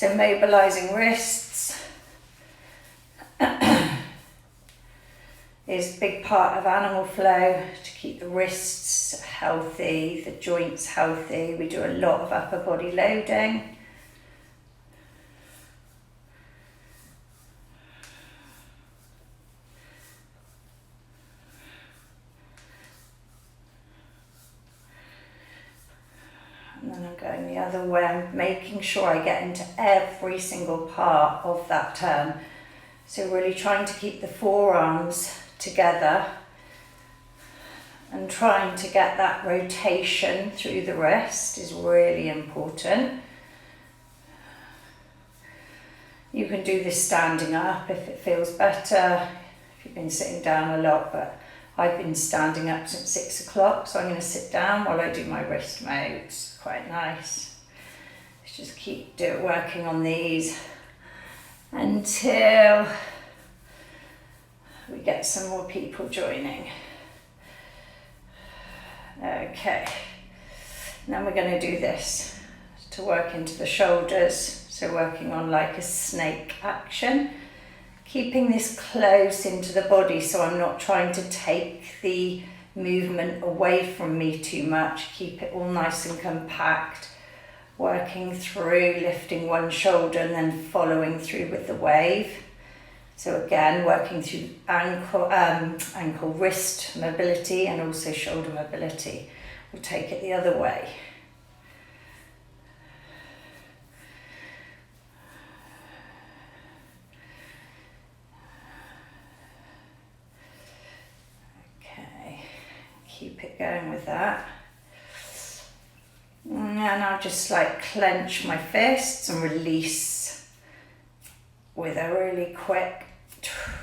So mobilising wrists is a big part of animal flow to keep the wrists healthy, the joints healthy. We do a lot of upper body loading. And then I'm going the other way. I'm making sure I get into every single part of that turn. So really trying to keep the forearms together and trying to get that rotation through the wrist is really important. You can do this standing up if it feels better, if you've been sitting down a lot, but I've been standing up since 6 o'clock, so I'm going to sit down while I do my wrist moves. Quite nice. Let's just keep working on these until we get some more people joining. Okay, now we're going to do this to work into the shoulders, so working on like a snake action. Keeping this close into the body so I'm not trying to take the movement away from me too much. Keep it all nice and compact. Working through, lifting one shoulder and then following through with the wave. So again, working through ankle, wrist mobility and also shoulder mobility. We'll take it the other way. Keep it going with that. And I'll just like clench my fists and release with a really quick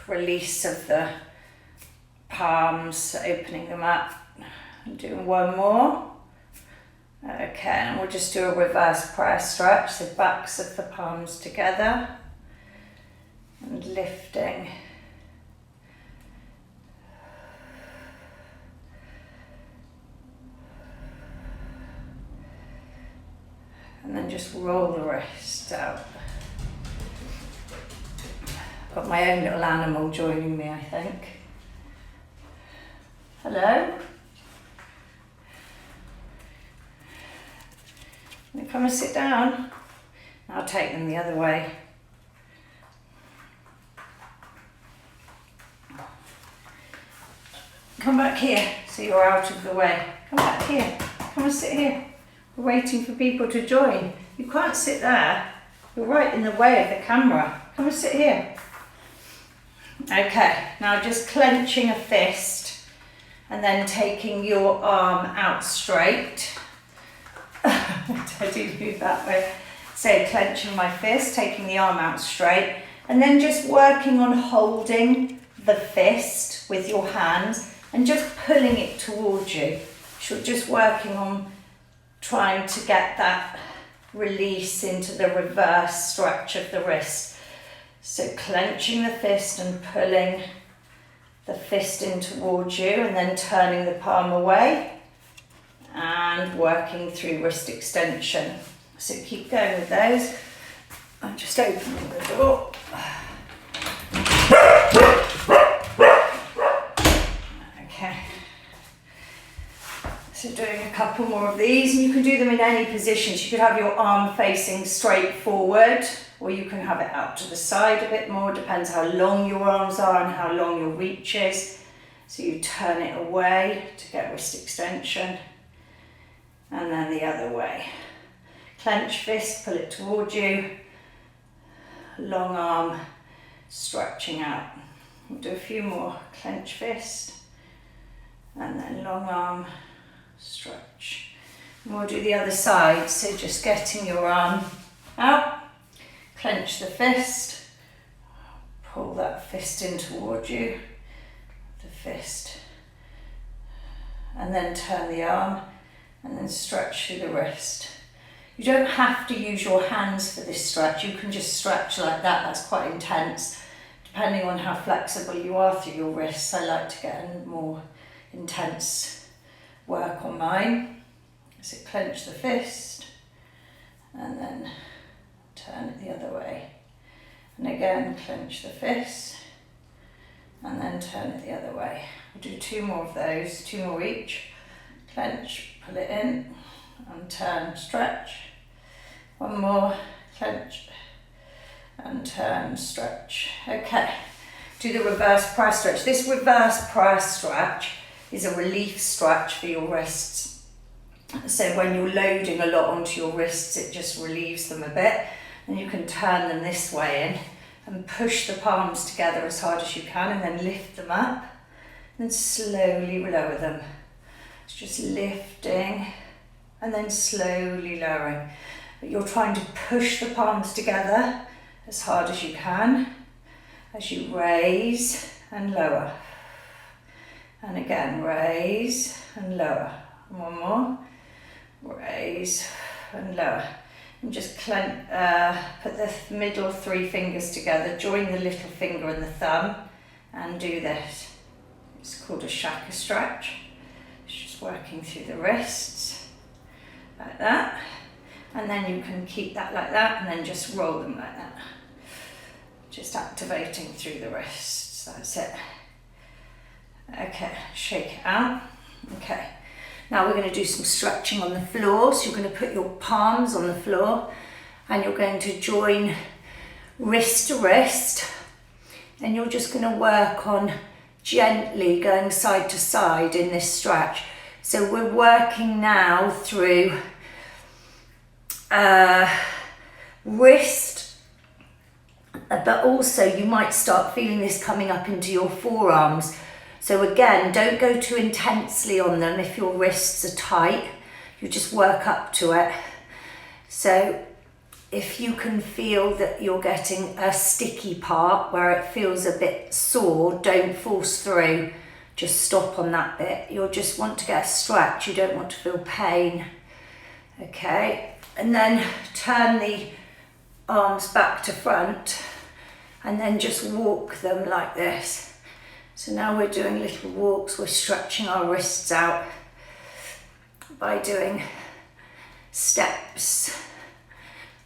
release of the palms, opening them up. And doing one more. Okay, and we'll just do a reverse prayer stretch, so backs of the palms together and lifting. And then just roll the wrist out. Got my own little animal joining me, I think. Hello? Can you come and sit down? I'll take them the other way. Come back here, so you're out of the way. Come back here. Come and sit here. We're waiting for people to join. You can't sit there. You're right in the way of the camera. Come and sit here. Okay, now just clenching a fist and then taking your arm out straight. I do move that way. So clenching my fist, taking the arm out straight, and then just working on holding the fist with your hands and just pulling it towards you. So you're just working on trying to get that release into the reverse stretch of the wrist. So clenching the fist and pulling the fist in towards you and then turning the palm away and working through wrist extension. So keep going with those. I'm just opening the door. Okay. So doing a couple more of these, and you can do them in any positions. You could have your arm facing straight forward, or you can have it out to the side a bit more, depends how long your arms are and how long your reach is. So you turn it away to get wrist extension, and then the other way. Clench fist, pull it towards you, long arm, stretching out. We'll do a few more. Clench fist, and then long arm, stretch. And we'll do the other side, so just getting your arm out, clench the fist, pull that fist in towards you, the fist, and then turn the arm and then stretch through the wrist. You don't have to use your hands for this stretch, you can just stretch like that, that's quite intense. Depending on how flexible you are through your wrists, I like to get a more intense work on mine. So clench the fist and then turn it the other way. And again, clench the fist, and then turn it the other way. We'll do 2 more of those, 2 more each. Clench, pull it in, and turn, stretch. 1 more, clench, and turn, stretch. Okay, do the reverse press stretch. This reverse press stretch is a relief stretch for your wrists. So when you're loading a lot onto your wrists, it just relieves them a bit. And you can turn them this way in and push the palms together as hard as you can, and then lift them up and slowly lower them. It's just lifting and then slowly lowering. But you're trying to push the palms together as hard as you can as you raise and lower. And again, raise and lower. 1 more. Raise and lower. And just put the middle 3 fingers together, join the little finger and the thumb, and do this. It's called a shaka stretch. It's just working through the wrists, like that. And then you can keep that like that, and then just roll them like that. Just activating through the wrists, that's it. Okay, shake it out. Okay. Now we're going to do some stretching on the floor. So you're going to put your palms on the floor and you're going to join wrist to wrist, and you're just going to work on gently going side to side in this stretch. So we're working now through wrist, but also you might start feeling this coming up into your forearms. So again, don't go too intensely on them if your wrists are tight. You just work up to it. So if you can feel that you're getting a sticky part where it feels a bit sore, don't force through. Just stop on that bit. You'll just want to get a stretch. You don't want to feel pain. Okay, and then turn the arms back to front and then just walk them like this. So now we're doing little walks, we're stretching our wrists out by doing steps,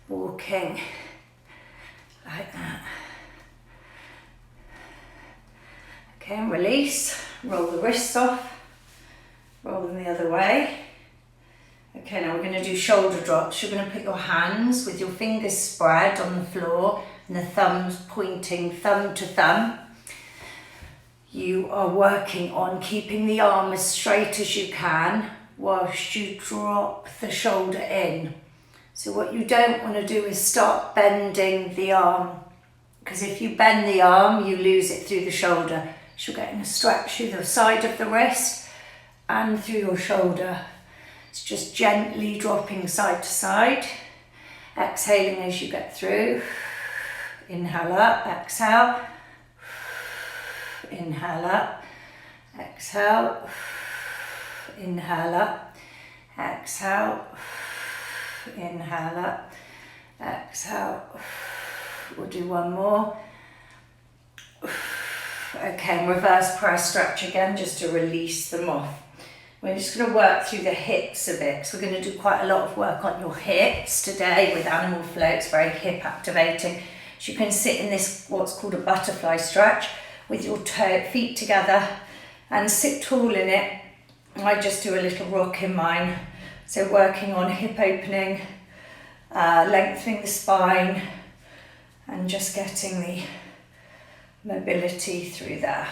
walking like that. Okay, and release, roll the wrists off, roll them the other way. Okay, now we're going to do shoulder drops. You're going to put your hands with your fingers spread on the floor and the thumbs pointing thumb to thumb. You are working on keeping the arm as straight as you can whilst you drop the shoulder in. So what you don't want to do is start bending the arm, because if you bend the arm, you lose it through the shoulder. So you're getting a stretch through the side of the wrist and through your shoulder. It's just gently dropping side to side, exhaling as you get through. Inhale up, exhale. Inhale up, exhale, inhale up, exhale, inhale up, exhale. We'll do 1 more. Okay, and reverse press stretch again, just to release them off. We're just going to work through the hips a bit, so we're going to do quite a lot of work on your hips today with animal flow. It's very hip activating. So you can sit in this, what's called a butterfly stretch, with your feet together and sit tall in it. I just do a little rock in mine. So working on hip opening, lengthening the spine, and just getting the mobility through there,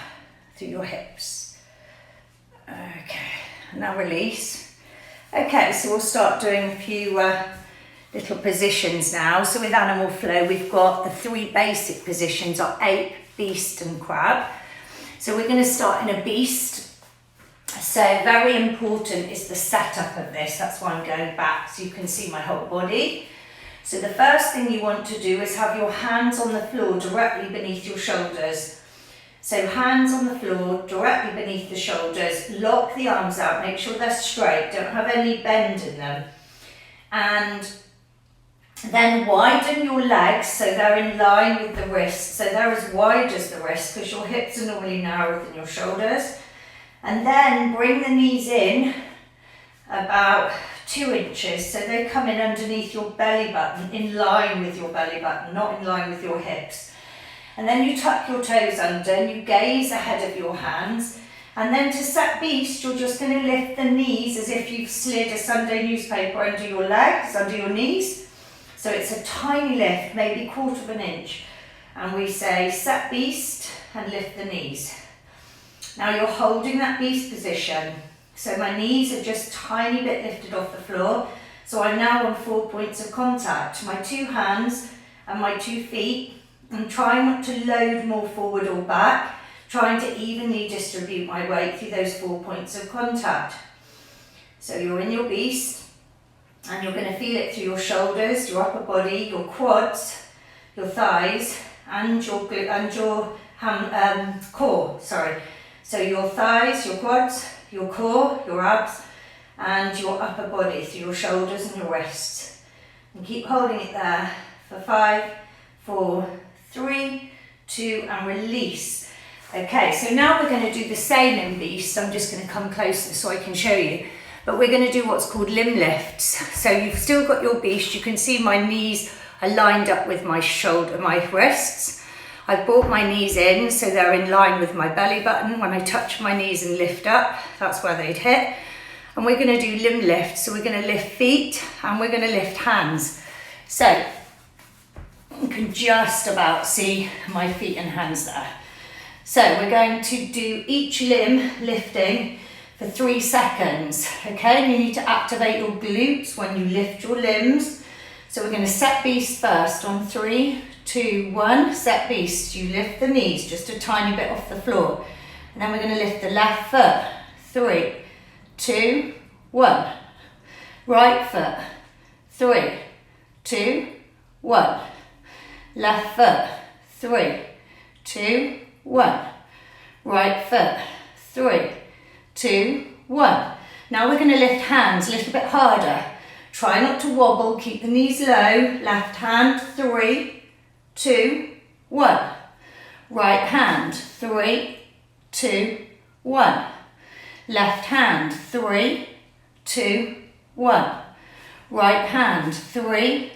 through your hips. Okay, now release. Okay, so we'll start doing a few little positions now. So with animal flow, we've got the 3 basic positions are ape, beast and crab. So we're going to start in a beast. So very important is the setup of this. That's why I'm going back so you can see my whole body. So the first thing you want to do is have your hands on the floor directly beneath your shoulders. So hands on the floor directly beneath the shoulders. Lock the arms out, make sure they're straight, don't have any bend in them. And then widen your legs so they're in line with the wrist. So they're as wide as the wrist, because your hips are normally narrower than your shoulders. And then bring the knees in about 2 inches, so they come in underneath your belly button, in line with your belly button, not in line with your hips. And then you tuck your toes under and you gaze ahead of your hands. And then to set beast, you're just going to lift the knees as if you've slid a Sunday newspaper under your legs, under your knees. So it's a tiny lift, maybe 1/4 of an inch. And we say set beast and lift the knees. Now you're holding that beast position. So my knees are just a tiny bit lifted off the floor. So I'm now on 4 points of contact. My 2 hands and my 2 feet. I'm trying not to load more forward or back, trying to evenly distribute my weight through those 4 points of contact. So you're in your beast and you're going to feel it through your shoulders, your upper body, your quads, your thighs and your core. So your thighs, your quads, your core, your abs and your upper body through your shoulders and your wrists. And keep holding it there for 5, 4, 3, 2 and release. Okay, so now we're going to do the same in beast. I'm just going to come closer so I can show you. But we're going to do what's called limb lifts. So you've still got your beast. You can see my knees are lined up with my shoulder, my wrists. I've brought my knees in so they're in line with my belly button. When I touch my knees and lift up, that's where they'd hit. And we're going to do limb lifts. So we're going to lift feet and we're going to lift hands. So you can just about see my feet and hands there. So we're going to do each limb lifting for 3 seconds, okay? And you need to activate your glutes when you lift your limbs. So we're going to set beast first on 3, 2, 1, set beast. You lift the knees just a tiny bit off the floor. And then we're going to lift the left foot, 3, 2, 1. Right foot, 3, 2, 1. Left foot, 3, 2, 1. Right foot, 3, 2, 1. Now we're going to lift hands a little bit harder. Try not to wobble, keep the knees low. Left hand, 3, 2, 1. Right hand, 3, 2, 1. Left hand, 3, 2, 1. Right hand, 3,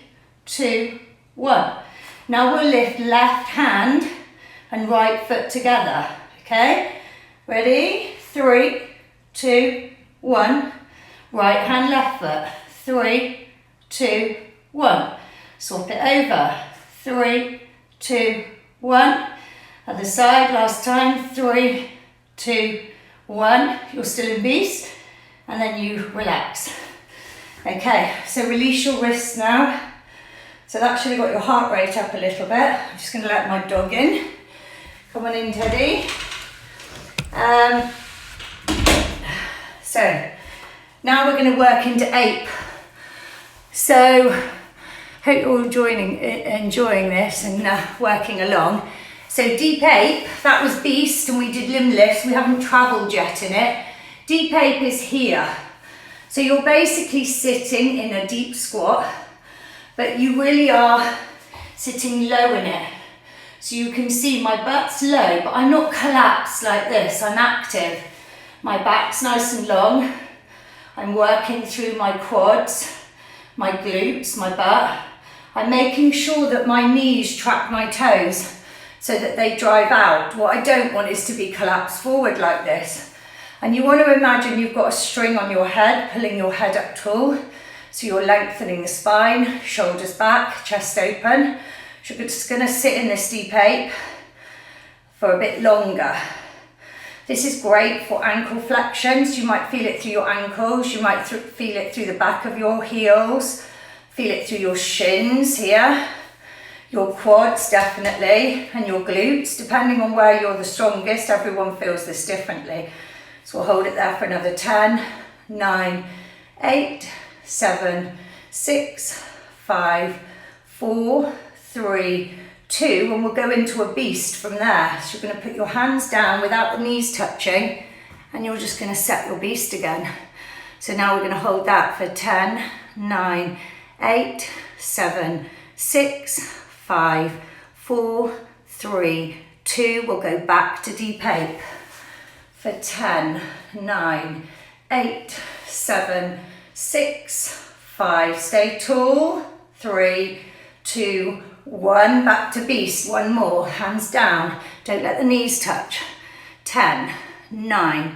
2, 1. Now we'll lift left hand and right foot together, okay? Ready? 3, 2, 1. Right hand, left foot. 3, 2, 1. Swap it over. 3, 2, 1. Other side, last time. 3, 2, 1. You're still in beast. And then you relax. Okay, so release your wrists now. So that should have got your heart rate up a little bit. I'm just going to let my dog in. Come on in, Teddy. So now we're going to work into ape. So hope you're all enjoying this and working along. So deep ape, that was beast and we did limb lifts. We haven't travelled yet in it. Deep ape is here. So you're basically sitting in a deep squat, but you really are sitting low in it. So you can see my butt's low, but I'm not collapsed like this, I'm active. My back's nice and long. I'm working through my quads, my glutes, my butt. I'm making sure that my knees track my toes so that they drive out. What I don't want is to be collapsed forward like this. And you want to imagine you've got a string on your head, pulling your head up tall. So you're lengthening the spine, shoulders back, chest open. So you're just going to sit in this deep ape for a bit longer. This is great for ankle flexions. You might feel it through your ankles. You might feel it through the back of your heels. Feel it through your shins here. Your quads definitely, and your glutes. Depending on where you're the strongest, everyone feels this differently. So we'll hold it there for another 10, 9, 8, 7, 6, 5, 4, 3, 2, and we'll go into a beast from there. So you're going to put your hands down without the knees touching, and you're just going to set your beast again. So now we're going to hold that for 10, 9, 8, 7, 6, 5, 4, 3, 2. We'll go back to deep ape for 10, 9, 8, 7, 6, 5, stay tall, 3, 2, 1, back to beast, one more, hands down, don't let the knees touch, 10, 9,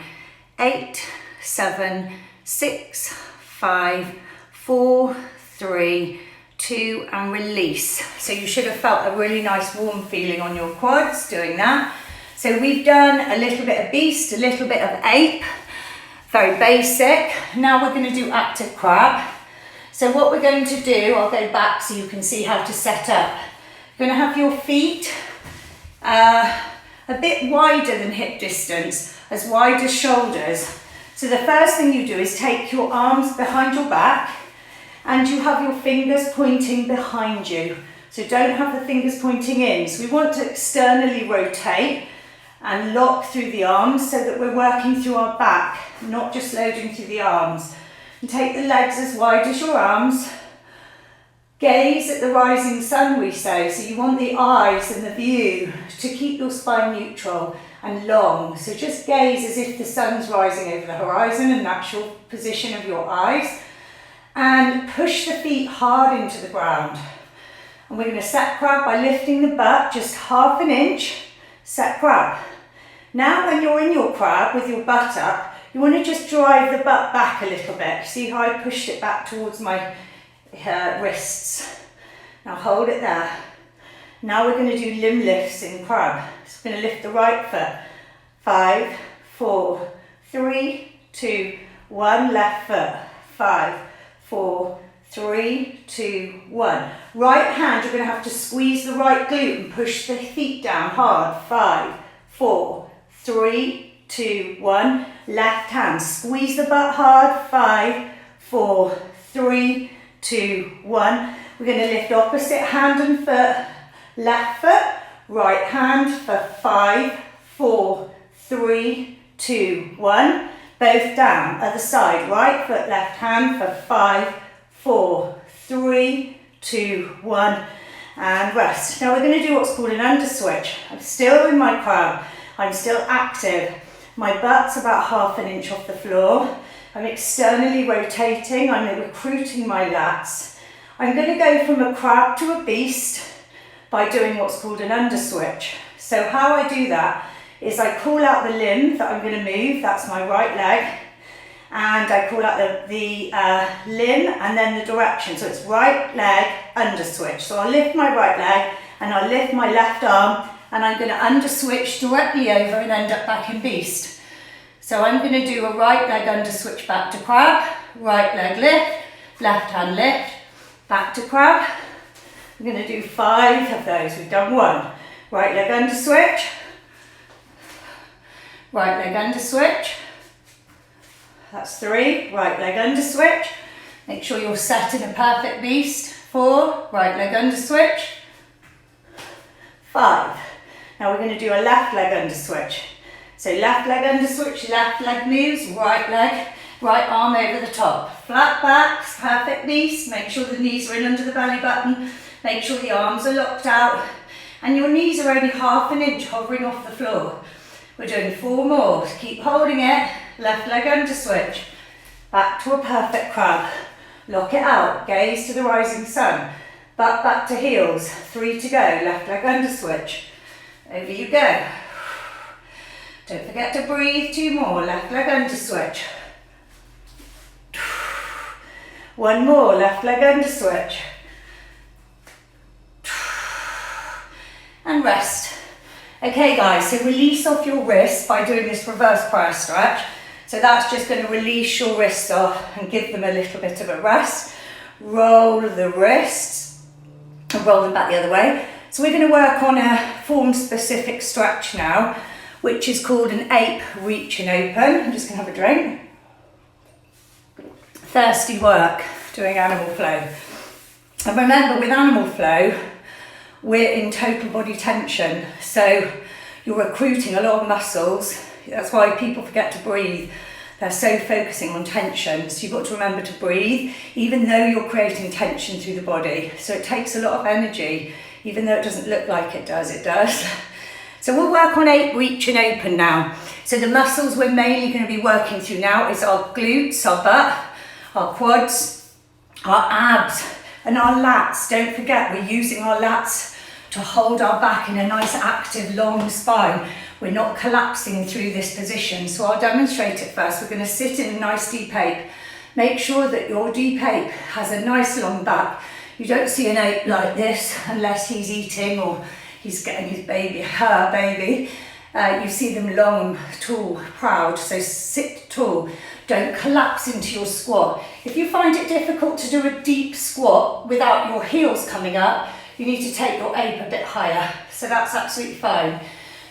8, 7, 6, 5, 4, 3, 2, and release. So you should have felt a really nice warm feeling on your quads doing that. So we've done a little bit of beast, a little bit of ape, very basic. Now we're going to do active crab. So what we're going to do, I'll go back so you can see how to set up. You're going to have your feet a bit wider than hip distance, as wide as shoulders. So the first thing you do is take your arms behind your back and you have your fingers pointing behind you. So don't have the fingers pointing in. So we want to externally rotate and lock through the arms so that we're working through our back, not just loading through the arms. And take the legs as wide as your arms. Gaze at the rising sun, we say. So you want the eyes and the view to keep your spine neutral and long. So just gaze as if the sun's rising over the horizon, and that's your position of your eyes. And push the feet hard into the ground. And we're going to set crab by lifting the butt just half an inch. Set crab. Now when you're in your crab with your butt up, you want to just drive the butt back a little bit. See how I pushed it back towards my wrists. Now hold it there. Now we're going to do limb lifts in crab. So we're going to lift the right foot. 5, 4, 3, 2, 1. Left foot. 5, 4, 3, 2, 1. Right hand, you're going to have to squeeze the right glute and push the feet down hard. 5, 4, 3, 2, 1. Left hand, squeeze the butt hard. 5, 4, 3, 2, 1. We're going to lift opposite hand and foot. Left foot, right hand for 5, 4, 3, 2, 1. Both down. Other side, right foot, left hand for 5, 4, 3, 2, 1. And rest. Now we're going to do what's called an underswitch. I'm still in my crab. I'm still active. My butt's about half an inch off the floor. I'm externally rotating. I'm recruiting my lats. I'm going to go from a crab to a beast by doing what's called an underswitch. So how I do that is I call out the limb that I'm going to move. That's my right leg. And I call out the limb and then the direction. So it's right leg, underswitch. So I'll lift my right leg and I'll lift my left arm and I'm going to underswitch directly over and end up back in beast. So I'm going to do a right leg underswitch back to crab, right leg lift, left hand lift, back to crab. I'm going to do 5 of those. We've done 1. Right leg underswitch, right leg underswitch. That's 3. Right leg underswitch. Make sure you're set in a perfect beast. 4. Right leg underswitch. 5. Now we're going to do a left leg underswitch. So left leg underswitch, left leg moves, right leg, right arm over the top. Flat backs, perfect beast. Make sure the knees are in under the belly button. Make sure the arms are locked out. And your knees are only half an inch hovering off the floor. We're doing 4 more. Keep holding it. Left leg underswitch. Back to a perfect crab. Lock it out. Gaze to the rising sun. Butt back to heels. 3 to go. Left leg underswitch. Over you go. Don't forget to breathe. 2 more. Left leg underswitch. 1 more. Left leg underswitch. And rest. Okay guys, so release off your wrists by doing this reverse press stretch. So that's just going to release your wrists off and give them a little bit of a rest. Roll the wrists and roll them back the other way. So we're going to work on a form specific stretch now, which is called an ape reach and open. I'm just going to have a drink. Thirsty work, doing animal flow. And remember, with animal flow, we're in total body tension. So you're recruiting a lot of muscles. That's why people forget to breathe. They're so focusing on tension. So you've got to remember to breathe, even though you're creating tension through the body. So it takes a lot of energy, even though it doesn't look like it does, it does. So we'll work on ape reach and open now. So the muscles we're mainly going to be working through now is our glutes, our butt, our quads, our abs, and our lats. Don't forget, we're using our lats to hold our back in a nice active long spine. We're not collapsing through this position. So I'll demonstrate it first. We're going to sit in a nice deep ape. Make sure that your deep ape has a nice long back. You don't see an ape like this unless he's eating or he's getting his baby, her baby. You see them long, tall, proud. So sit tall. Don't collapse into your squat. If you find it difficult to do a deep squat without your heels coming up, you need to take your ape a bit higher. So that's absolutely fine.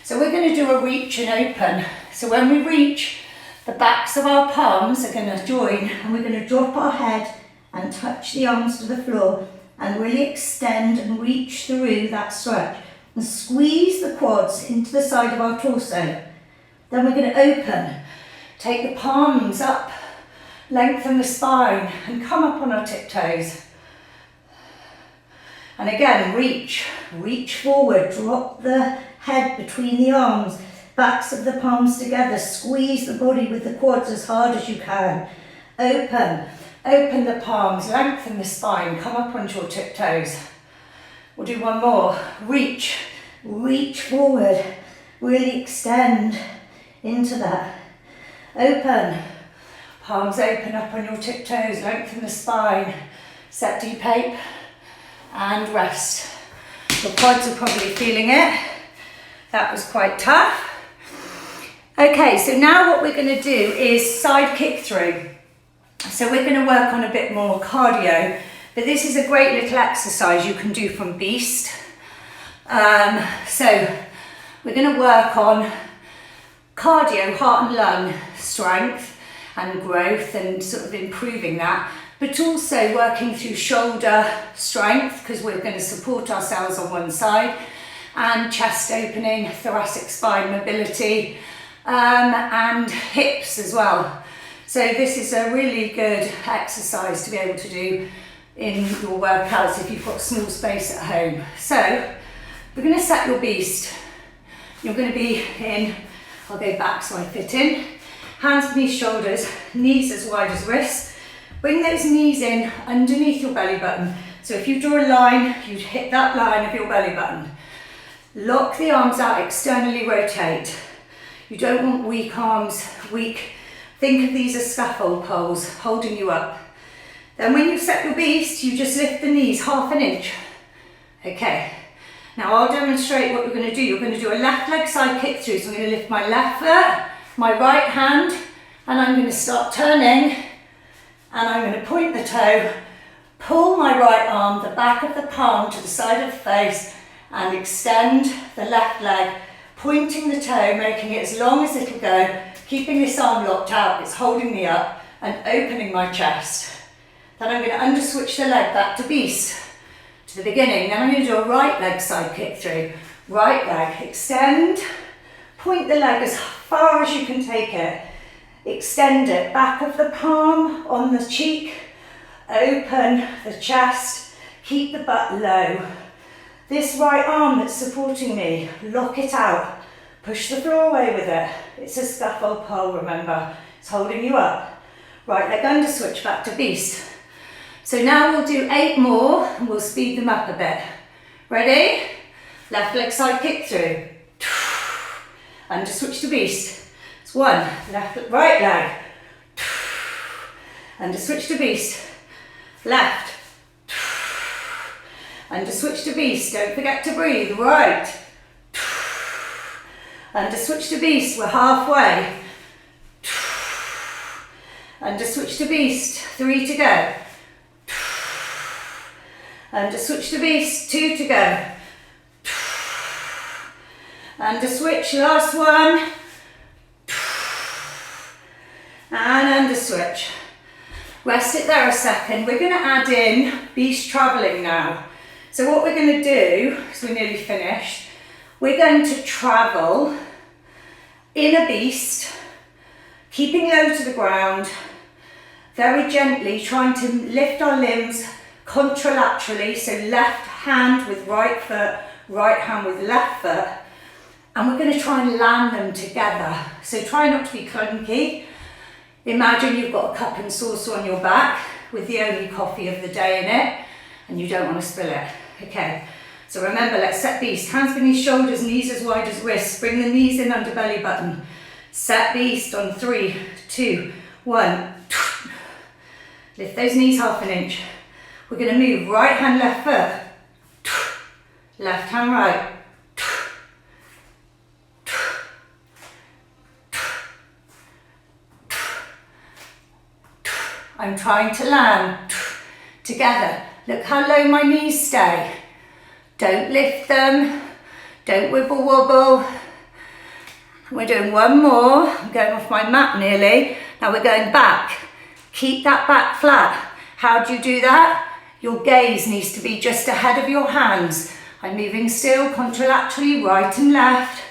So we're going to do a reach and open. So when we reach, the backs of our palms are going to join and we're going to drop our head and touch the arms to the floor and really extend and reach through that stretch and squeeze the quads into the side of our torso. Then we're going to open. Take the palms up, lengthen the spine and come up on our tiptoes. And again, reach forward, drop the head between the arms, backs of the palms together, squeeze the body with the quads as hard as you can. Open the palms, lengthen the spine, come up onto your tiptoes. We'll do one more. Reach forward, really extend into that. Open, palms open up on your tiptoes, lengthen the spine, set deep ape and rest. Your quads are probably feeling it. That was quite tough. Okay, so now what we're going to do is side kick through. So we're going to work on a bit more cardio, but this is a great little exercise you can do from Beast. So we're going to work on cardio, heart and lung strength and growth and sort of improving that, but also working through shoulder strength because we're going to support ourselves on one side, and chest opening, thoracic spine mobility, and hips as well. So this is a really good exercise to be able to do in your workouts if you've got small space at home. So we're going to set your Beast. You're going to be in, I'll go back so I fit in, hands beneath shoulders, knees as wide as wrists. Bring those knees in underneath your belly button. So if you draw a line, you'd hit that line of your belly button. Lock the arms out, externally rotate. You don't want weak arms, weak. Think of these as scaffold poles holding you up. Then when you've set your Beast, you just lift the knees half an inch. Okay, now I'll demonstrate what you're going to do. You're going to do a left leg side kick through. So I'm going to lift my left foot, my right hand, and I'm going to start turning, and I'm going to point the toe, pull my right arm, the back of the palm to the side of the face, and extend the left leg, pointing the toe, making it as long as it'll go, keeping this arm locked out, it's holding me up, and opening my chest. Then I'm going to underswitch the leg back to Beast, to the beginning. Then I'm going to do a right leg side kick through. Right leg, extend, point the leg as far as you can take it, extend it, back of the palm on the cheek, open the chest, keep the butt low. This right arm that's supporting me, lock it out, push the floor away with it. It's a scaffold pole, remember, it's holding you up. Right leg under switch back to Beast. So now we'll do 8 more and we'll speed them up a bit. Ready? Left leg side kick through. Under switch to Beast. It's 1, right leg. Under switch to Beast. Left. Under switch to Beast, don't forget to breathe, right. Under switch to Beast, we're halfway. Under switch to Beast, 3 to go. Under switch to Beast, 2 to go. Under switch, last one. And under switch. Rest it there a second. We're going to add in Beast travelling now. So what we're going to do, because we're nearly finished, we're going to travel in a Beast, keeping low to the ground, very gently, trying to lift our limbs contralaterally, so left hand with right foot, right hand with left foot, and we're going to try and land them together. So try not to be clunky. Imagine you've got a cup and saucer on your back with the only coffee of the day in it, and you don't want to spill it. Okay, so remember, let's set beast. Hands beneath shoulders, knees as wide as wrists. Bring the knees in under belly button. Set beast on 3, 2, 1. Lift those knees half an inch. We're going to move right hand, left foot. Left hand, right. I'm trying to land together. Look how low my knees stay. Don't lift them. Don't wibble wobble. We're doing one more. I'm going off my mat nearly. Now we're going back. Keep that back flat. How do you do that? Your gaze needs to be just ahead of your hands. I'm moving still, contralaterally, right and left.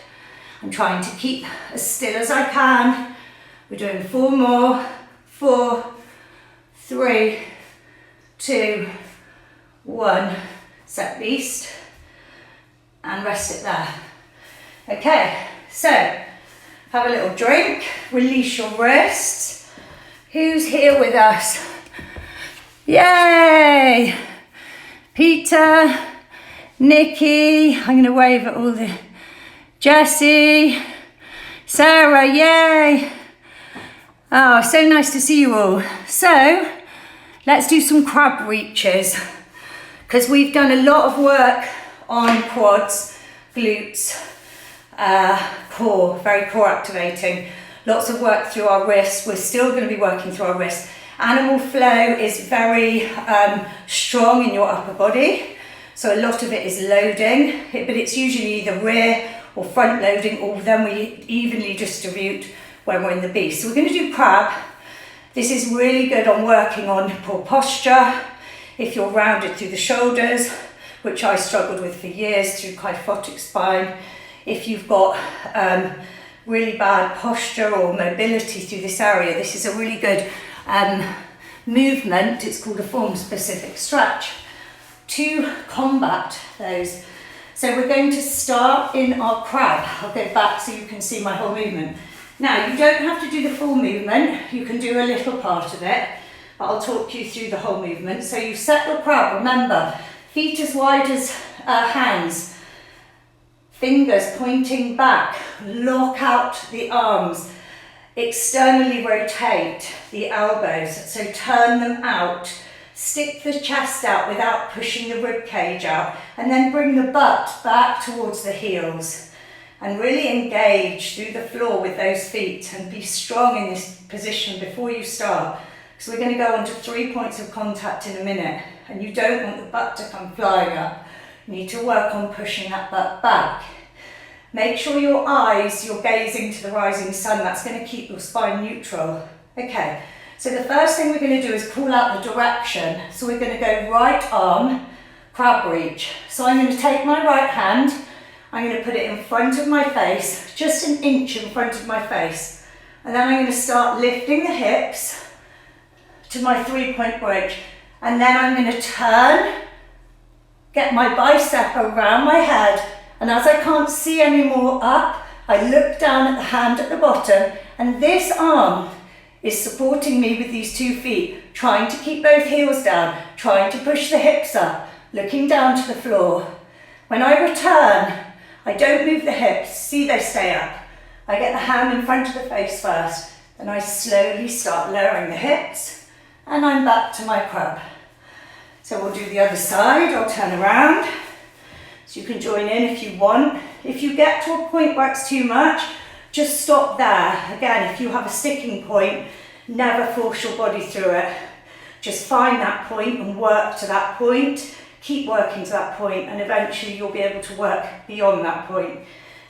I'm trying to keep as still as I can. We're doing 4 more. 4, 3, 2, 1. Set beast and rest it there. Okay, so have a little drink, release your wrists. Who's here with us? Yay! Peter, Nikki, I'm going to wave at all the... Jessie, Sarah, yay! Oh, so nice to see you all. So, let's do some crab reaches, because we've done a lot of work on quads, glutes, core, very core activating. Lots of work through our wrists. We're still going to be working through our wrists. Animal flow is very strong in your upper body. So a lot of it is loading, but it's usually either rear or front loading, or then we evenly distribute when we're in the beast. So we're going to do crab. This is really good on working on poor posture. If you're rounded through the shoulders, which I struggled with for years through kyphotic spine. If you've got really bad posture or mobility through this area, this is a really good movement. It's called a form specific stretch to combat those. So we're going to start in our crab. I'll go back so you can see my whole movement. Now, you don't have to do the full movement. You can do a little part of it, but I'll talk you through the whole movement. So you set your crab, remember, feet as wide as hands, fingers pointing back, lock out the arms, externally rotate the elbows, so turn them out, stick the chest out without pushing the rib cage out, and then bring the butt back towards the heels and really engage through the floor with those feet and be strong in this position before you start. So we're going to go on to 3 points of contact in a minute, and you don't want the butt to come flying up. You need to work on pushing that butt back. Make sure your eyes, you're gazing to the rising sun. That's going to keep your spine neutral. Okay, so the first thing we're going to do is call out the direction. So we're going to go right arm, crab reach. So I'm going to take my right hand, I'm going to put it in front of my face, just an inch in front of my face. And then I'm going to start lifting the hips to my 3-point bridge. And then I'm going to turn, get my bicep around my head, and as I can't see any more up, I look down at the hand at the bottom, and this arm is supporting me with these 2 feet, trying to keep both heels down, trying to push the hips up, looking down to the floor. When I return, I don't move the hips, see they stay up. I get the hand in front of the face first, then I slowly start lowering the hips, and I'm back to my crab. So we'll do the other side. I'll turn around. So you can join in if you want. If you get to a point where it's too much, just stop there. Again, if you have a sticking point, never force your body through it. Just find that point and work to that point. Keep working to that point, and eventually you'll be able to work beyond that point.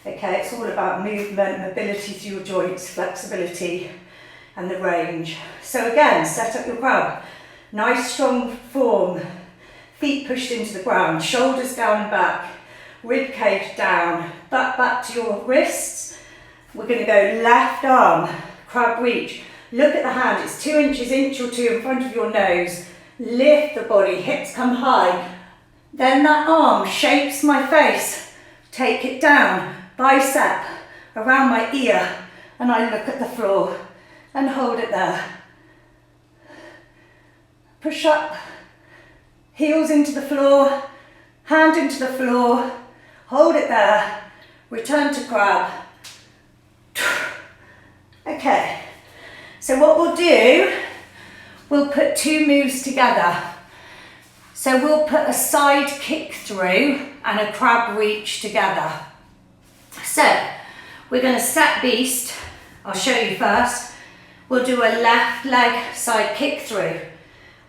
Okay, it's all about movement, mobility through your joints, flexibility, and the range. So again, set up your crab. Nice strong form, feet pushed into the ground, shoulders down and back, rib cage down, back to your wrists. We're going to go left arm, crab reach. Look at the hand, it's 2 inches, inch or 2 in front of your nose. Lift the body, hips come high. Then that arm shapes my face. Take it down, bicep around my ear, and I look at the floor. and hold it there. Push up, heels into the floor, hand into the floor, hold it there, return to crab. Okay, so what we'll do, we'll put two moves together. So we'll put a side kick through and a crab reach together. So we're going to set beast. I'll show you first. We'll do a left leg side kick through.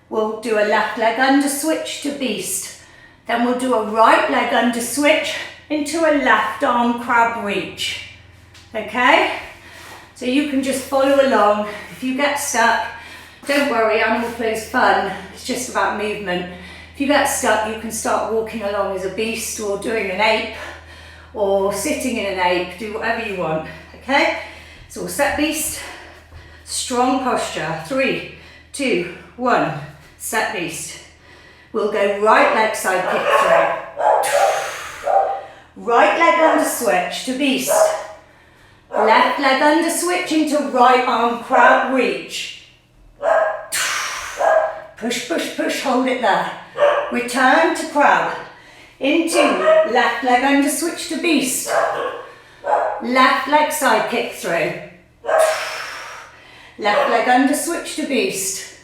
We'll do a left leg under switch to beast. Then we'll do a right leg under switch into a left arm crab reach. Okay? So you can just follow along. If you get stuck, don't worry, animal flow is fun. It's just about movement. If you get stuck, you can start walking along as a beast or doing an ape or sitting in an ape, do whatever you want. Okay? So we'll set beast, strong posture. 3, 2, 1. Set beast. We'll go right leg side kick through. Right leg under switch to beast. Left leg under switch into right arm crab reach. Push, push, push, hold it there. Return to crab. Into left leg under switch to beast. Left leg side kick through. Left leg under switch to beast.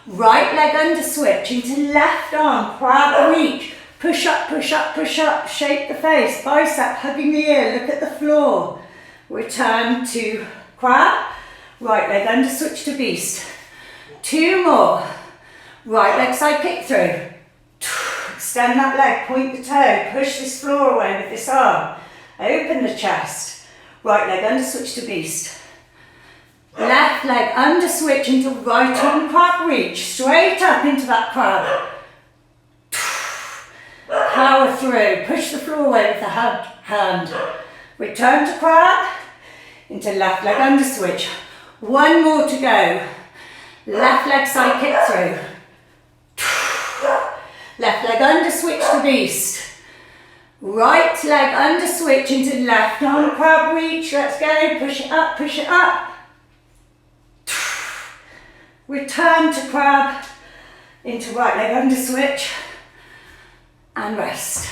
Right leg under switch into left arm, crab reach. Push up, push up, push up. Shape the face, bicep hugging the ear, look at the floor. Return to crab. Right leg under switch to beast. 2 more. Right leg side kick through. Extend that leg, point the toe, push this floor away with this arm. Open the chest. Right leg under switch to beast. Left leg under switch into right arm crab reach. Straight up into that crab. Power through. Push the floor away with the hand. Return to crab. Into left leg under switch. 1 more to go. Left leg side kick through. Left leg under switch to beast. Right leg under switch into left arm crab reach. Let's go. Push it up, push it up. Return to crab. Into right leg under switch. And rest.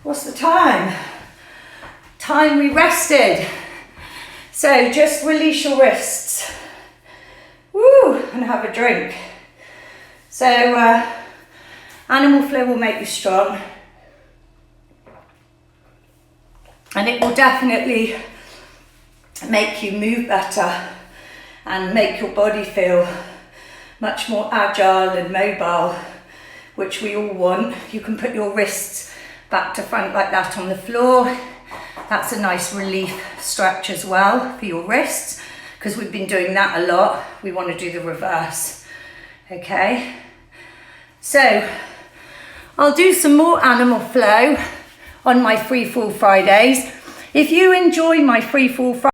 What's the time? Time we rested. So just release your wrists. Woo, and have a drink. So animal flow will make you strong. And it will definitely make you move better and make your body feel much more agile and mobile, which we all want. You can put your wrists back to front like that on the floor. That's a nice relief stretch as well for your wrists, because we've been doing that a lot. We want to do the reverse. Okay, so I'll do some more animal flow on my Free Fall Fridays. If you enjoy my Free Fall Fridays,